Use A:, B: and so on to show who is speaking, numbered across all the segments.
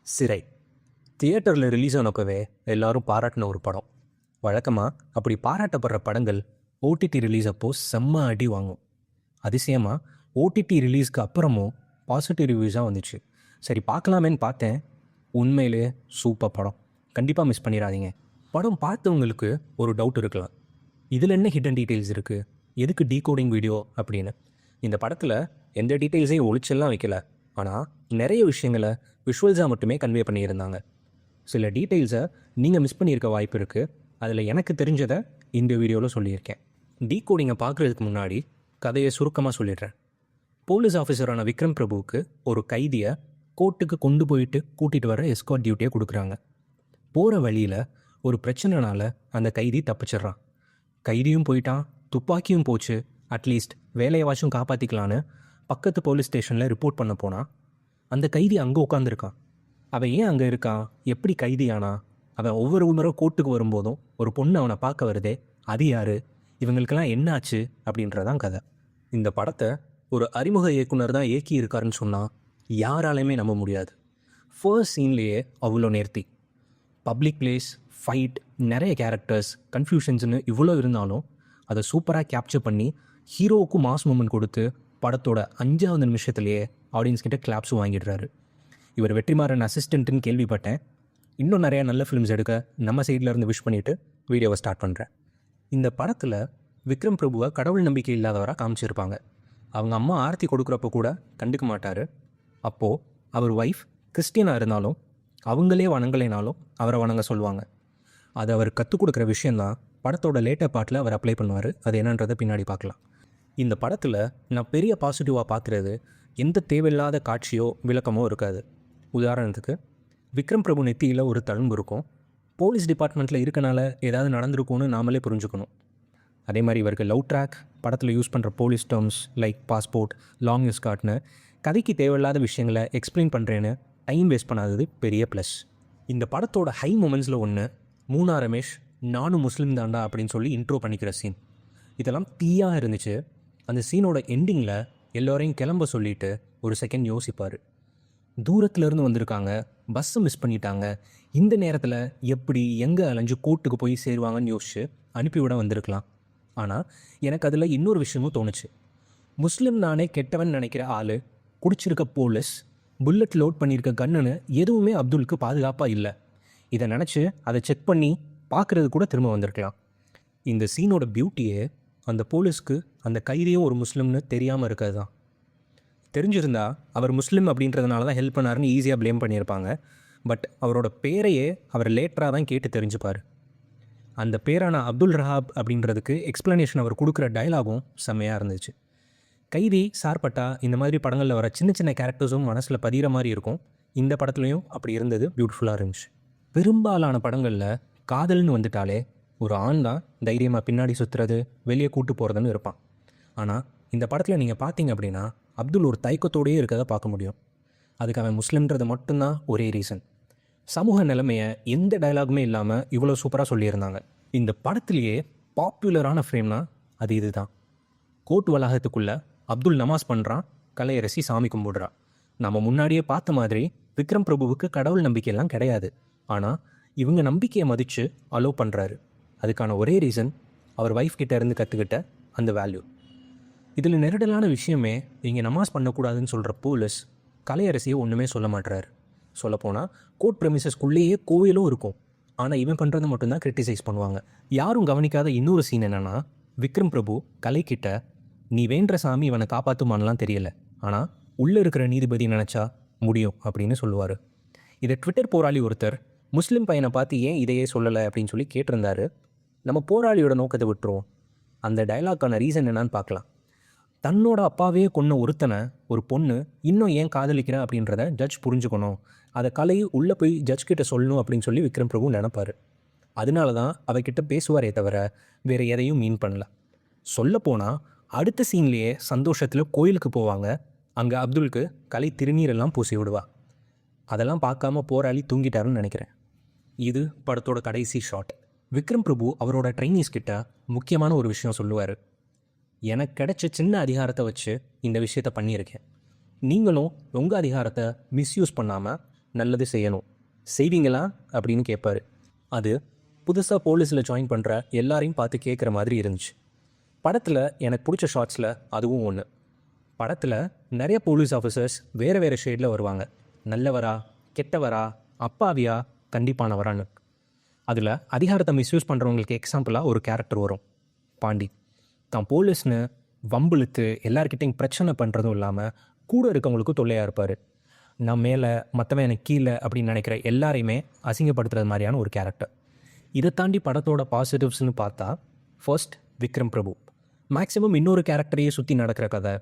A: சிறை தியேட்டரில் ரிலீஸ் ஆனப்பவே எல்லாரும் பாராட்டின ஒரு படம். வழக்கமாக அப்படி பாராட்டப்படுற படங்கள் ஓடிடி ரிலீஸ் அப்போது செம்ம அடி வாங்கும். அதிசயமாக ஓடிடி ரிலீஸ்க்கு அப்புறமும் பாசிட்டிவ் ரிவ்யூஸாக வந்துச்சு. சரி பார்க்கலாமேன்னு பார்த்தேன். உண்மையிலே சூப்பர் படம், கண்டிப்பாக மிஸ் பண்ணிடாதீங்க. படம் பார்த்தவங்களுக்கு ஒரு டவுட் இருக்கலாம், இதில் என்ன ஹிடன் டீட்டெயில்ஸ் இருக்குது, எதுக்கு டீகோடிங் வீடியோ அப்படின்னு. இந்த படத்தில் எந்த டீட்டெயில்ஸையும் ஒளிச்செல்லாம் வைக்கல, ஆனால் நிறைய விஷயங்களை விஷுவல்ஸாக மட்டுமே கன்வே பண்ணியிருந்தாங்க. சில டீட்டெயில்ஸை நீங்கள் மிஸ் பண்ணியிருக்க வாய்ப்பு இருக்குது. அதில் எனக்கு தெரிஞ்சதை இந்த வீடியோவில் சொல்லியிருக்கேன். டீகோடிங்கை பார்க்குறதுக்கு முன்னாடி கதையை சுருக்கமாக சொல்லிடுறேன். போலீஸ் ஆஃபீஸரான விக்ரம் பிரபுவுக்கு ஒரு கைதியை கோர்ட்டுக்கு கொண்டு போயிட்டு கூட்டிகிட்டு வர எஸ்கார்ட் டியூட்டியை கொடுக்குறாங்க. போகிற வழியில் ஒரு பிரச்சனைனால அந்த கைதி தப்பிச்சிட்றான். கைதியும் போயிட்டான், துப்பாக்கியும் போச்சு. அட்லீஸ்ட் வேலையவாச்சும் காப்பாற்றிக்கலான்னு பக்கத்து போலீஸ் ஸ்டேஷனில் ரிப்போர்ட் பண்ண போனால் அந்த கைதி அங்கே உட்காந்துருக்கான். அவன் ஏன் அங்கே இருக்கான், எப்படி கைதியானா, அவன் ஒவ்வொரு முறை கோர்ட்டுக்கு வரும்போதும் ஒரு பொண்ணு அவனை பார்க்க வருதே, அது யார், இவங்களுக்கெல்லாம் என்ன ஆச்சு அப்படின்றதான் கதை. இந்த படத்தை ஒரு அறிமுக இயக்குனர் தான் இயக்கி இருக்காருன்னு சொன்னால் யாராலையுமே நம்ப முடியாது. ஃபர்ஸ்ட் சீன்லேயே அவ்வளோ நேர்த்தி. பப்ளிக் பிளேஸ், ஃபைட், நிறைய கேரக்டர்ஸ், கன்ஃபியூஷன்ஸ்னு இவ்வளோ இருந்தாலும் அதை சூப்பராக கேப்சர் பண்ணி ஹீரோவுக்கு மாஸ் மூமெண்ட் கொடுத்து படத்தோட 5வது நிமிஷத்துலேயே ஆடியன்ஸ் கிட்ட கிளாப்ஸும் வாங்கிடுறாரு. இவர் வெற்றிமாறன் அசிஸ்டண்ட்டுன்னு கேள்விப்பட்டேன். இன்னும் நிறையா நல்ல ஃபிலிம்ஸ் எடுக்க நம்ம சைடில் இருந்து விஷ் பண்ணிவிட்டு வீடியோவை ஸ்டார்ட் பண்ணுறேன். இந்த படத்தில் விக்ரம் பிரபுவை கடவுள் நம்பிக்கை இல்லாதவராக காமிச்சிருப்பாங்க. அவங்க அம்மா ஆர்த்தி கொடுக்குறப்ப கூட கண்டுக்க மாட்டார். அப்போது அவர் ஒய்ஃப் கிறிஸ்டியனாக இருந்தாலும் அவங்களே வணங்கலைனாலும் அவரை வணங்க சொல்லுவாங்க. அது அவர் கற்றுக் கொடுக்குற விஷயந்தான் படத்தோட லேட்டர் பார்ட்டில் அவர் அப்ளை பண்ணுவார். அது என்னன்றதை பின்னாடி பார்க்கலாம். இந்த படத்தில் நான் பெரிய பாசிட்டிவாக பார்க்குறது எந்த தேவையில்லாத காட்சியோ விளக்கமோ இருக்காது. உதாரணத்துக்கு விக்ரம் பிரபு நெத்தியில் ஒரு தழும்பு இருக்கும். போலீஸ் டிபார்ட்மெண்ட்டில் இருக்கனால ஏதாவது நடந்திருக்கும்னு நாமளே புரிஞ்சுக்கணும். அதே மாதிரி இவருக்கு லவ் ட்ராக், படத்தில் யூஸ் பண்ணுற police terms like passport, long எஸ்கார்ட்னு கதைக்கு தேவையில்லாத விஷயங்களை எக்ஸ்பிளைன் பண்ணுறேன்னு டைம் வேஸ்ட் பண்ணாதது பெரிய ப்ளஸ். இந்த படத்தோட ஹை மூமெண்ட்ஸில் ஒன்று மூனா ரமேஷ் நானும் முஸ்லீம் தாண்டா அப்படின்னு சொல்லி இன்ட்ரோ பண்ணிக்கிற சீன். இதெல்லாம் தீயாக இருந்துச்சு. அந்த சீனோட எண்டிங்கில் எல்லோரையும் கிளம்ப சொல்லிவிட்டு ஒரு செகண்ட் யோசிப்பார். தூரத்துலேருந்து வந்திருக்காங்க, பஸ்ஸை மிஸ் பண்ணிட்டாங்க, இந்த நேரத்தில் எப்படி எங்கே அலைஞ்சு கோர்ட்டுக்கு போய் சேருவாங்கன்னு யோசிச்சு அனுப்பிவிட வந்திருக்கலாம். ஆனால் எனக்கு அதில் இன்னொரு விஷயமும் தோணுச்சு. முஸ்லீம் நானே கெட்டவன் நினைக்கிற ஆள், குடிச்சிருக்க போலீஸ், புல்லட் லோட் பண்ணியிருக்க கன்னுன்னு எதுவுமே அப்துலுக்கு பாதுகாப்பாக இல்லை. இதை நினச்சி அதை செக் பண்ணி பார்க்குறது கூட திரும்ப வந்திருக்கலாம். இந்த சீனோட பியூட்டியே அந்த போலீஸ்க்கு அந்த கைதியும் ஒரு முஸ்லீம்னு தெரியாமல் இருக்கிறது தான். தெரிஞ்சிருந்தா அவர் முஸ்லீம் அப்படின்றதுனால தான் ஹெல்ப் பண்ணாருன்னு ஈஸியாக ப்ளேம் பண்ணியிருப்பாங்க. பட் அவரோட பேரையே அவர் லேட்டராக தான் கேட்டு தெரிஞ்சுப்பார். அந்த பேரான அப்துல் ரஹாப் அப்படின்றதுக்கு எக்ஸ்ப்ளனேஷன் அவர் கொடுக்குற டைலாகும் செம்மையாக இருந்துச்சு. கைதி, சார்பட்டா, இந்த மாதிரி படங்களில் வர சின்ன சின்ன கேரக்டர்ஸும் மனசில் பதிகிற மாதிரி இருக்கும். இந்த படத்துலையும் அப்படி இருந்தது, பியூட்டிஃபுல்லாக இருந்துச்சு. பெரும்பாலான படங்களில் காதல்னு வந்துட்டாலே ஒரு ஆண் தான் தைரியமாக பின்னாடி சுற்றுறது, வெளியே கூட்டு போகிறதுன்னு இருப்பான். ஆனால் இந்த படத்தில் நீங்கள் பார்த்தீங்க அப்படின்னா அப்துல் ஒரு தயக்கத்தோடையே இருக்கிறத பார்க்க முடியும். அதுக்கு அவன் முஸ்லீம்ன்றது மட்டும்தான் ஒரே ரீசன். சமூக நிலைமையை எந்த டைலாகுமே இல்லாமல் இவ்வளோ சூப்பராக சொல்லியிருந்தாங்க. இந்த படத்துலேயே பாப்புலரான ஃப்ரேம்னா அது இது தான். கோர்ட் வளாகத்துக்குள்ளே அப்துல் நமாஸ் பண்ணுறான், கலையரசி சாமி கும்பிடுறான். நம்ம முன்னாடியே பார்த்த மாதிரி விக்ரம் பிரபுவுக்கு கடவுள் நம்பிக்கையெல்லாம் கிடையாது. ஆனால் இவங்க நம்பிக்கையை மதித்து அலோவ் பண்ணுறாரு. அதுக்கான ஒரே ரீசன் அவர் ஒய்ஃப் கிட்ட இருந்து கற்றுக்கிட்ட அந்த வேல்யூ. இதில் நெருடலான விஷயமே, இங்கே நமாஸ் பண்ணக்கூடாதுன்னு சொல்கிற போலீஸ் கலையரசியை ஒன்றுமே சொல்ல மாட்டுறாரு. சொல்லப்போனால் கோர்ட் ப்ரெமிசஸ்குள்ளேயே கோவிலும் இருக்கும். ஆனால் இவன் பண்ணுறது மட்டும்தான் கிரிட்டிசைஸ் பண்ணுவாங்க. யாரும் கவனிக்காத இன்னொரு சீன் என்னென்னா, விக்ரம் பிரபு கலைக்கிட்ட நீ வேண்ட சாமி இவனை காப்பாற்றுமான்லாம் தெரியல, ஆனால் உள்ளே இருக்கிற நீதிபதி நினச்சா முடியும் அப்படின்னு சொல்லுவார். இதை ட்விட்டர் போராளி ஒருத்தர் முஸ்லீம் பையனை பார்த்து ஏன் இதையே சொல்லலை அப்படின்னு சொல்லி கேட்டிருந்தாரு. நம்ம போராளியோட நோக்கத்தை விட்டுருவோம். அந்த டைலாக்கான ரீசன் என்னன்னு பார்க்கலாம். தன்னோட அப்பாவே கொன்ன ஒருத்தனை ஒரு பொண்ணு இன்னும் ஏன் காதலிக்கிறேன் அப்படின்றத ஜட்ஜ் புரிஞ்சுக்கணும், அதை கலை உள்ளே போய் ஜட்ஜ் கிட்ட சொல்லணும் அப்படின்னு சொல்லி விக்ரம் பிரபு நினைப்பார். அதனால தான் அவகிட்ட பேசுவாரே தவிர வேறு எதையும் மீன் பண்ணல. சொல்லப்போனால் அடுத்த சீன்லேயே சந்தோஷத்தில் கோயிலுக்கு போவாங்க. அங்கே அப்துலுக்கு கலை திருநீரெல்லாம் பூசி விடுவா. அதெல்லாம் பார்க்காம போராளி தூங்கிட்டாருன்னு நினைக்கிறேன். இது படத்தோட கடைசி ஷாட். விக்ரம் பிரபு அவரோட ட்ரைனீஸ் கிட்ட முக்கியமான ஒரு விஷயம் சொல்லுவார். எனக்கு கிடைச்ச சின்ன அதிகாரத்தை வச்சு இந்த விஷயத்த பண்ணியிருக்கேன். நீங்களும் உங்கள் அதிகாரத்தை மிஸ்யூஸ் பண்ணாமல் நல்லது செய்யணும், செய்வீங்களா அப்படின்னு கேட்பாரு. அது புதுசாக போலீஸில் ஜாயின் பண்ணுற எல்லாரையும் பார்த்து கேட்குற மாதிரி இருந்துச்சு. படத்தில் எனக்கு பிடிச்ச ஷார்ட்ஸில் அதுவும் ஒன்று. படத்தில் நிறைய போலீஸ் ஆஃபீஸர்ஸ் வேறு வேறு ஷேடில் வருவாங்க. நல்லவரா, கெட்டவரா, அப்பாவியா, கண்டிப்பானவரான்னு. அதில் அதிகாரத்தை மிஸ்யூஸ் பண்ணுறவங்களுக்கு எக்ஸாம்பிளாக ஒரு கேரக்டர் வரும், பாண்டி. தான் போலீஸ்னு வம்பிழுத்து எல்லார்கிட்டையும் பிரச்சனை பண்ணுறதும் இல்லாமல் கூட இருக்கவங்களுக்கும் தொல்லையாக இருப்பார். நான் மேலே, மற்றவன் எனக்கு கீழே அப்படின்னு நினைக்கிற எல்லாரையுமே அசிங்கப்படுத்துறது மாதிரியான ஒரு கேரக்டர். இதை தாண்டி படத்தோட பாசிட்டிவ்ஸ்னு பார்த்தா, ஃபர்ஸ்ட் விக்ரம் பிரபு. மேக்ஸிமம் இன்னொரு கேரக்டரையே சுற்றி நடக்கிற கதை,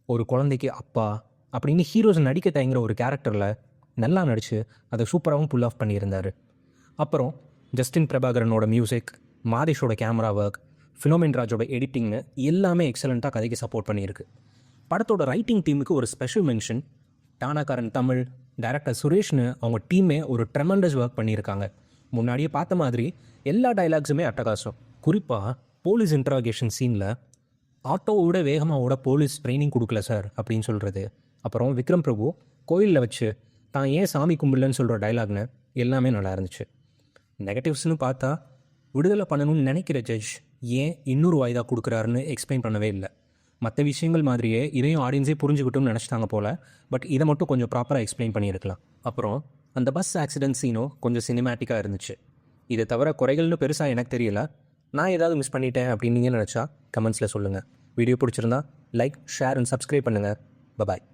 A: ஒரு குழந்தைக்கு அப்பா அப்படின்னு ஹீரோஸ் நடிக்க தயங்குற ஒரு கேரக்டரில் நல்லா நடித்து அதை சூப்பராகவும் புல் ஆஃப் பண்ணியிருந்தார். அப்புறம் ஜஸ்டின் பிரபாகரனோட மியூசிக், மாதேஷோட கேமரா ஒர்க், ஃபிலோமின் ராஜோட எடிட்டிங்னு எல்லாமே எக்ஸலண்ட்டாக கதைக்கு சப்போர்ட் பண்ணியிருக்கு. படத்தோட ரைட்டிங் டீமுக்கு ஒரு special mention. Taanakkaran Tamil, director சுரேஷ்னு அவங்க டீமே ஒரு ட்ரெமண்டஸ் ஒர்க் பண்ணியிருக்காங்க. முன்னாடியே பார்த்த மாதிரி எல்லா டைலாக்ஸுமே அட்டகாசம். குறிப்பாக போலீஸ் இன்ட்ராகேஷன் சீனில் ஆட்டோவோட வேகமாக ஓட போலீஸ் ட்ரைனிங் கொடுக்கல சார் அப்படின்னு சொல்கிறது. அப்புறம் விக்ரம் பிரபு கோயிலில் வச்சு தான் ஏன் சாமி கும்பிடலன்னு சொல்கிற டைலாக்னு எல்லாமே நல்லா இருந்துச்சு. நெகட்டிவ்ஸ்னு பார்த்தா, விடுதலை பண்ணணும்னு நினைக்கிற ஜட்ஜ் ஏன் இன்னொரு வாய்தா கொடுக்குறாருன்னு எக்ஸ்பிளைன் பண்ணவே இல்லை. மற்ற விஷயங்கள் மாதிரியே இதையும் ஆடியன்ஸே புரிஞ்சுக்கிட்டும்னு நினச்சிட்டாங்க போல். பட் இதை மட்டும் கொஞ்சம் ப்ராப்பராக எக்ஸ்பிளைன் பண்ணியிருக்கலாம். அப்புறம் அந்த பஸ் ஆக்சிடென்ட் சீனும் கொஞ்சம் சினிமேட்டிக்காக இருந்துச்சு. இதை தவிர குறைகள்னு பெருசாக எனக்கு தெரியல. நான் ஏதாவது மிஸ் பண்ணிட்டேன் அப்படின்னு நீங்கள் நினச்சா கமெண்ட்ஸில் சொல்லுங்கள். வீடியோ பிடிச்சிருந்தா லைக், ஷேர் அண்ட் சப்ஸ்கிரைப் பண்ணுங்கள். பாய்.